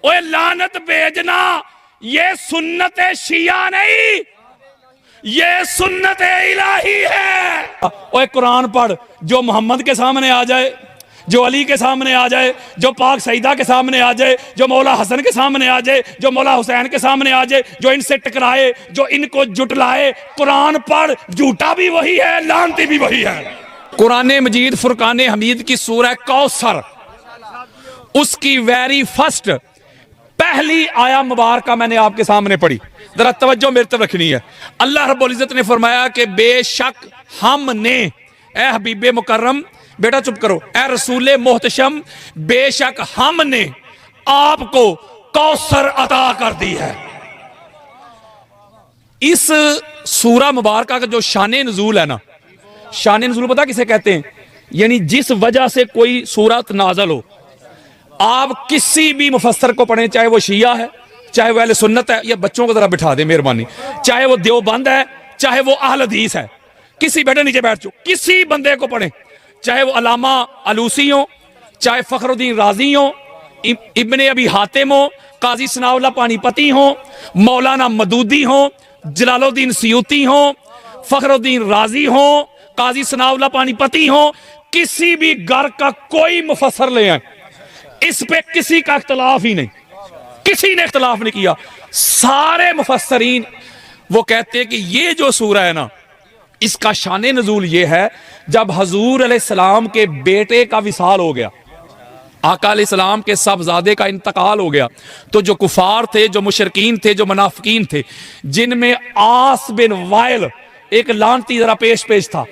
ओए लानत भेजना, ये सुन्नत शिया नहीं, ये सुन्नत इलाही है। ओए कुरान पढ़, जो मोहम्मद के सामने आ जाए, जो अली के सामने आ जाए, जो पाक सईदा के सामने आ जाए, जो मौला हसन के सामने आ जाए, जो मौला हुसैन के सामने आ जाए, जो इनसे टकराए, जो इनको जुटलाए, कुरान पढ़, झूठा भी वही है, लानती भी वही है। कुरान मजीद फुरकान हमीद की सूरह कौसर, उसकी वेरी फर्स्ट पहली आया मुबारक मैंने आपके सामने पढ़ी, जरा तवज्जो मेरी तरफ रखनी है। अल्लाह रब्बुल इज्जत ने फरमाया कि बेशक हमने, ए हबीबे मुकर्रम, बेटा चुप करो, ए रसूले मोहतशम, बेशक हमने आपको कौसर अता कर दी है। इस सूरा मुबारक का जो शान नुज़ूल है ना, शान नुज़ूल पता किसे कहते हैं? यानी जिस वजह से कोई सूरत नाज़िल हो, आप किसी भी मुफस्सर को पढ़ें, चाहे वो शिया है, चाहे वो अहले सुन्नत है, या बच्चों को जरा बिठा दे मेहरबानी, चाहे वो देवबंद है, चाहे वो अहल हदीस है, किसी बेटे नीचे बैठ जाओ, किसी बंदे को पढ़ें, चाहे वो अलामा अलूसी हो, चाहे फखरुद्दीन राजी हो, इब्ने अबी हातिम हो, काजी सनाउल्लाह पानीपती हो, मौलाना मदूदी हो, जलालुद्दीन सियूती हो, फखरुद्दीन राजी हो, काजी सनाउल्लाह पानीपती हो, किसी भी घर का कोई मुफस्सर ले आए, इस पे किसी का इख्तलाफ ही नहीं, किसी ने इख्तलाफ नहीं किया। सारे मुफस्सरीन वो कहते हैं कि ये जो सूरा है ना, इसका शान नुज़ूल ये है, जब हजूर अलैहिस्सलाम के बेटे का विसाल हो गया, आका अलैहिस्सलाम के साहबजादे का इंतकाल हो गया, तो जो कुफार थे, जो मुशरकीन थे, जो मुनाफिकीन थे, जिनमें आस बिन वाइल एक लानती जरा पेश था,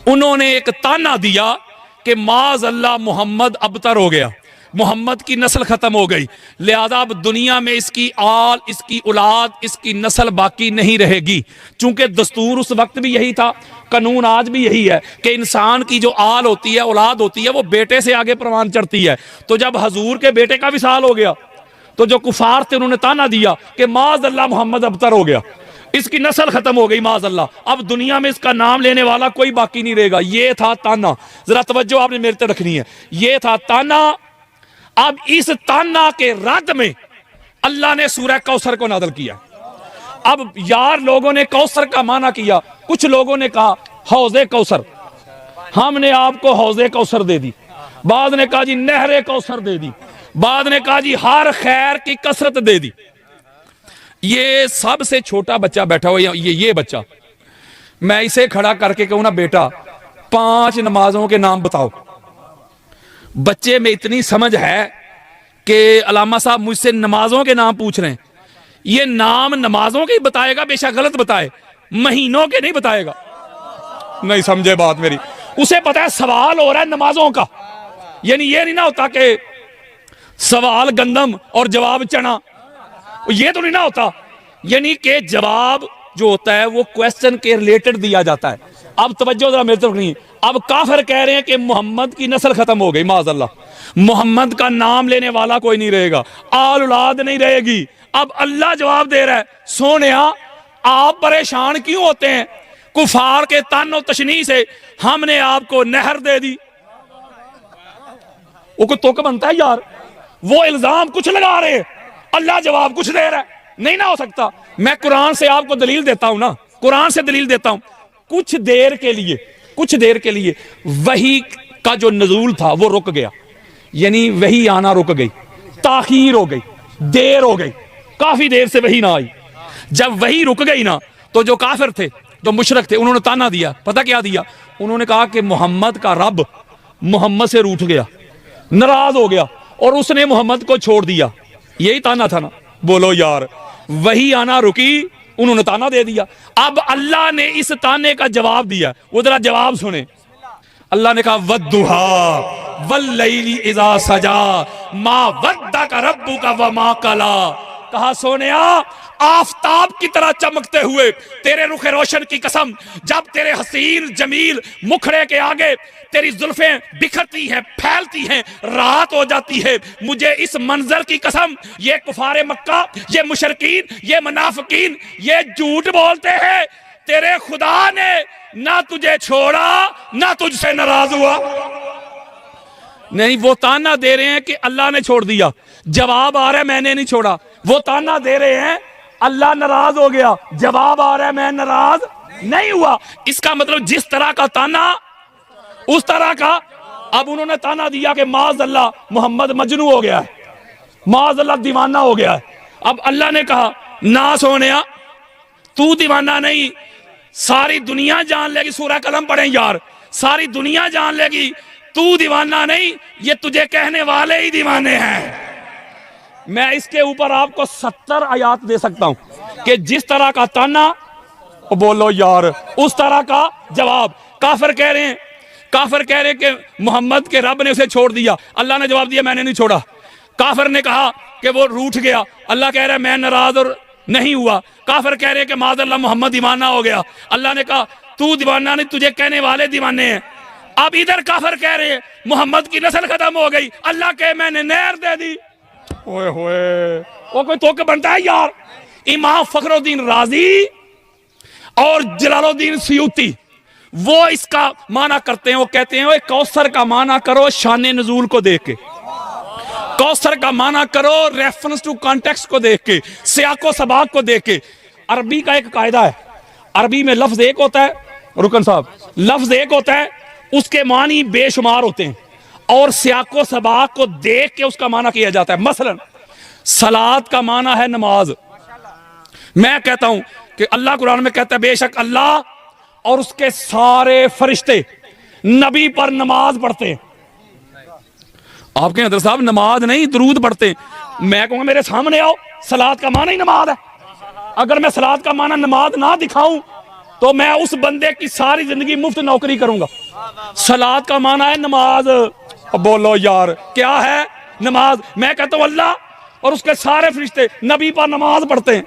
उन्होंने एक ताना दिया कि माज़ अल्लाह मोहम्मद अबतर हो गया, मोहम्मद की नस्ल खत्म हो गई, लिहाजा अब दुनिया में इसकी आल, इसकी औलाद, इसकी नस्ल बाकी नहीं रहेगी। चूंकि दस्तूर उस वक्त भी यही था, कानून आज भी यही है कि इंसान की जो आल होती है, औलाद होती है, वो बेटे से आगे प्रवान चढ़ती है। तो जब हजूर के बेटे का विसाल हो गया, तो जो कुफार थे उन्होंने ताना दिया कि माज़ अल्लाह मोहम्मद अबतर हो गया, इसकी नस्ल खत्म हो गई, माज़ अल्लाह, अब दुनिया में इसका नाम लेने वाला कोई बाकी नहीं रहेगा। ये था ताना, जरा तवज्जो आपने मेरे तरफ रखनी है, ये था ताना। अब इस ताना के रद्द में अल्लाह ने सूरह कौसर को नाज़िल किया। अब यार लोगों ने कौसर का माना किया, कुछ लोगों ने कहा हौज़े कौसर, हमने आपको हौज़े कौसर दे दी, बाद ने कहा जी नहरे कौसर दे दी, बाद ने कहा जी हर खैर की कसरत दे दी। ये सबसे छोटा बच्चा बैठा हुआ, ये बच्चा, मैं इसे खड़ा करके कहूँ ना, बेटा 5 नमाजों के नाम बताओ, बच्चे में इतनी समझ है कि अलामा साहब मुझसे नमाजों के नाम पूछ रहे हैं, ये नाम नमाजों के ही बताएगा, बेशक गलत बताए, महीनों के नहीं बताएगा। नहीं समझे बात मेरी, उसे पता है सवाल हो रहा है नमाजों का, यानी ये नहीं ना होता कि सवाल गंदम और जवाब चना, ये तो नहीं ना होता, यानी कि जवाब जो होता है वो क्वेश्चन के रिलेटेड दिया जाता है। अब तवज्जो जरा मेरी तरफ नहीं, अब काफिर कह रहे हैं कि मोहम्मद की नस्ल खत्म हो गई, माज़अल्लाह, मोहम्मद का नाम लेने वाला कोई नहीं रहेगा, आल औलाद नहीं रहेगी। अब अल्लाह जवाब दे रहा है, सोनिया आप परेशान क्यों होते हैं, कुफार के तानो तशनी से हमने आपको नहर दे दी। वो कोई तुक बनता है यार, वो इल्जाम कुछ लगा रहे हैं, अल्लाह जवाब कुछ दे रहा है, नहीं ना हो सकता। मैं कुरान से आपको दलील देता हूं ना, कुरान से दलील देता हूं। कुछ देर के लिए वही का जो नज़ूल था वो रुक गया, यानी वही आना रुक गई, ताखीर हो गई, देर हो गई, काफी देर से वही ना आई। जब वही रुक गई ना, तो जो काफिर थे, जो मुशरक थे, उन्होंने ताना दिया। पता क्या दिया? उन्होंने कहा कि मोहम्मद का रब मोहम्मद से रूठ गया, नाराज हो गया और उसने मोहम्मद को छोड़ दिया। यही ताना था ना? बोलो यार, वही आना रुकी, उन्होंने ताना दे दिया। अब अल्लाह ने इस ताने का जवाब दिया, वो जरा जवाब सुने। अल्लाह ने कहा वद्दुहा वल्लैली इज़ा सजा मा वद्दका रब्बुका व मा कला। कहा सोनिया, आफताब की तरह चमकते हुए तेरे रुखे रोशन की कसम, जब तेरे हसीन जमील मुखड़े के आगे तेरी जुल्फें बिखरती हैं, फैलती हैं, राहत हो जाती है, मुझे इस मंजर की कसम, ये कुफारे मक्का, ये मुशरकीन, ये मुनाफिकीन, ये झूठ बोलते हैं, तेरे खुदा ने ना तुझे छोड़ा ना तुझसे नाराज हुआ। नहीं, वो ताना दे रहे हैं कि अल्लाह ने छोड़ दिया, जवाब आ रहा है मैंने नहीं छोड़ा। वो ताना दे रहे हैं अल्लाह नाराज हो गया, जवाब आ रहा है मैं नाराज नहीं हुआ। इसका मतलब जिस तरह का ताना उस तरह का। अब उन्होंने ताना दिया कि माज अल्लाह मोहम्मद मजनू हो गया है, माज अल्लाह दीवाना हो गया है। अब अल्लाह ने कहा ना सोनिया तू दीवाना नहीं, सारी दुनिया जान लेगी। सूरह कलम पढ़े यार, सारी दुनिया जान लेगी तू दीवाना नहीं, ये तुझे कहने वाले ही दीवाने हैं। मैं इसके ऊपर आपको 70 आयात दे सकता हूं कि जिस तरह का ताना बोलो यार उस तरह का जवाब। काफिर कह रहे हैं, काफिर कह रहे हैं कि मोहम्मद के रब ने उसे छोड़ दिया, अल्लाह ने जवाब दिया मैंने नहीं छोड़ा। काफिर ने कहा कि वो रूठ गया, अल्लाह कह रहा है मैं नाराज और नहीं हुआ। काफिर कह रहे हैं कि माज़ अल्लाह मोहम्मद दीवाना हो गया, अल्लाह ने कहा तू दीवाना नहीं, तुझे कहने वाले दीवाने हैं। अब इधर काफिर कह रहे हैं मोहम्मद की नस्ल खत्म हो गई, अल्लाह के मैंने नहर दे दी। ओए होए, वो कोई तुक बनता है यार। इमाम फखरुद्दीन राजी और जलालुद्दीन सयूती वो इसका माना करते हैं, वो कहते हैं कौसर का माना करो शान नजूल को देख के, कौसर का माना करो रेफरेंस टू कॉन्टेक्स्ट को देख के, सियाको सबाक को देख के। अरबी का एक कायदा है, अरबी में लफ्ज एक होता है, रुकन साहब, लफ्ज एक होता है उसके मानी बेशुमार होते हैं और सियाको सबाक को देख के उसका माना किया जाता है। मसलन सलात का माना है नमाज। मैं कहता हूं कि अल्लाह कुरान में कहता है बेशक अल्लाह और उसके सारे फरिश्ते नबी पर नमाज पढ़ते हैं। आपके हजरत साहब नमाज नहीं दरूद पढ़ते हैं। मैं कहूंगा मेरे सामने आओ, सलात का माना ही नमाज है। अगर मैं सलात का माना नमाज ना दिखाऊं तो मैं उस बंदे की सारी जिंदगी मुफ्त नौकरी करूंगा। सलात का माना है नमाज। बोलो यार क्या है नमाज? मैं कहता हूं अल्लाह और उसके सारे फरिश्ते नबी पर नमाज पढ़ते हैं।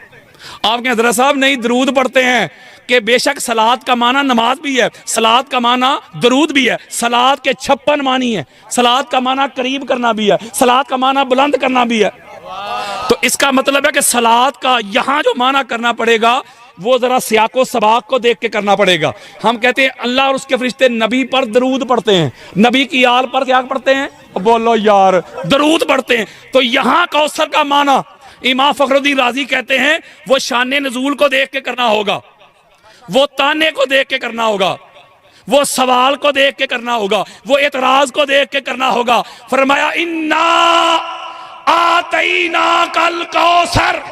आपके हजरत साहब नहीं दरूद पढ़ते हैं कि बेशक सलात का माना नमाज भी है, सलात का माना दरूद भी है, सलात के 56 मानी है, सलात का माना करीब करना भी है, सलात का माना बुलंद करना भी है। तो इसका मतलब है कि सलात का यहां जो माना करना पड़ेगा वो जरा सियाको सबाक को देख के करना पड़ेगा। हम कहते हैं अल्लाह और उसके फरिश्ते नबी पर दरूद पढ़ते हैं, नबी की आल पर क्या पढ़ते हैं? बोलो यार दरूद पढ़ते हैं। तो यहां कौसर का माना इमाम फखरुद्दीन राजी कहते हैं वो शान नजूल को देख के करना होगा, वो ताने को देख के करना होगा, वो सवाल को देख के करना होगा, वो एतराज को देख के करना होगा। फरमाया इन्ना आतईना कल कौसर।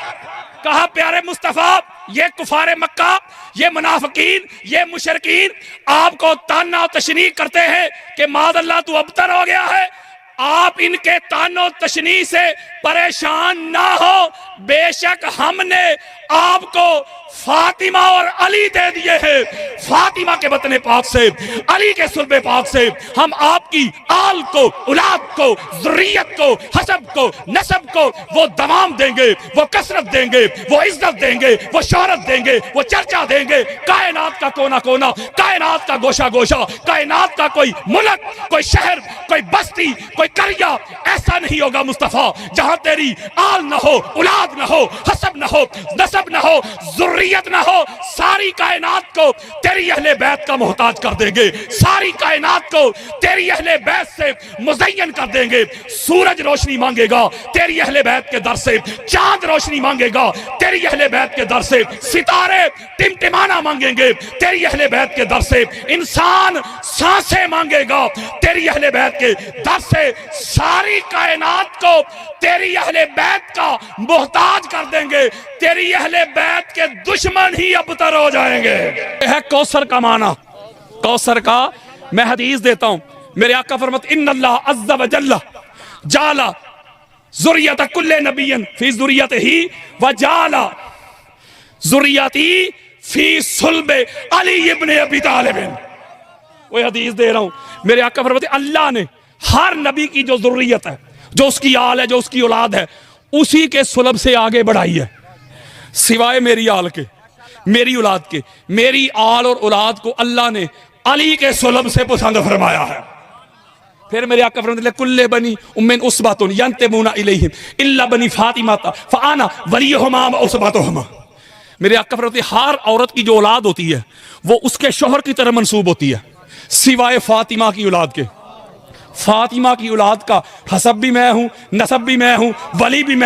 कहा प्यारे मुस्तफा ये कुफारे मक्का, ये मुनाफिकीन, ये मुशरिकीन आपको ताना तशनी करते हैं कि मादअल्लाह तू अबतर हो गया है। आप इनके तानो तशनी से परेशान ना हो, बेशक हमने आपको फातिमा और अली दे दिए हैं। फातिमा के वतन पाक से, अली के सुल्बे पाक से हम आपकी आल को, औलाद को, ज़ुर्रियत को, हसब को, नसब को वो दमाम देंगे, वो कसरत देंगे, वो इज्जत देंगे, वो शोहरत देंगे, वो चर्चा देंगे। कायनात का कोना कोना, कायनात का गोशा गोशा, कायनात का कोई मुल्क, कोई शहर, कोई बस्ती, कोई करिया ऐसा नहीं होगा मुस्तफा जहां तेरी आल न हो, औलाद न हो, हसब न हो, नसब न हो, ज़ुर्रियत न हो। सारी कायनात को तेरी अहले बैत का मोहताज कर देंगे, सारी कायनात को तेरी अहले बैत से मुज़य्यन कर देंगे। सूरज रोशनी मांगेगा तेरी अहले बैत के दर से, चांद रोशनी मांगेगा तेरी अहले बैत के दर से, सितारे टिमटिमाना मांगेंगे तेरी अहले बैत के दर से, इंसान सांसें मांगेगा तेरी अहले बैत के दर से। सारी कायनात को तेरी अहले बैत का मोहताज कर देंगे, तेरी अहले बैत के दुश्मन ही अबतर हो जाएंगे। है कौसर का माना। कौसर का मैं हदीस देता हूं, मेरे आका फरमाते इन्नल्लाह अज़्ज़ा व जल्ला जाला ज़ुर्रियत कुल्ले नबिय्यन फी ज़ुर्रियतिही व जाला ज़ुर्रियती फी सुल्बे अली इब्न अबी तालिब। वो हदीस दे रहा हूं, मेरे आका फरमाते अल्लाह ने हर नबी की जो ज़ुर्रियत है, जो उसकी आल है, जो उसकी औलाद है, उसी के सुलब से आगे बढ़ाई है, सिवाय मेरी आल के, मेरी औलाद के। मेरी आल और औलाद को अल्लाह ने अली के सुलब से पसंद फरमाया है। फिर मेरे आका फरमाते कुल्ले बनी उम्मिन उसबातुन यंतमुना इलैहिम इल्ला बनी फातिमा फआना वलियुहुमा व उसबातुहुमा। मेरे आका फरमाते हर औरत की जो औलाद होती है वो उसके शौहर की तरह मंसूब होती है, सिवाय फातिमा की औलाद के। फातिमा की औलाद का हसब भी मैं हूं, नसब भी मैं हूं, वली भी मैं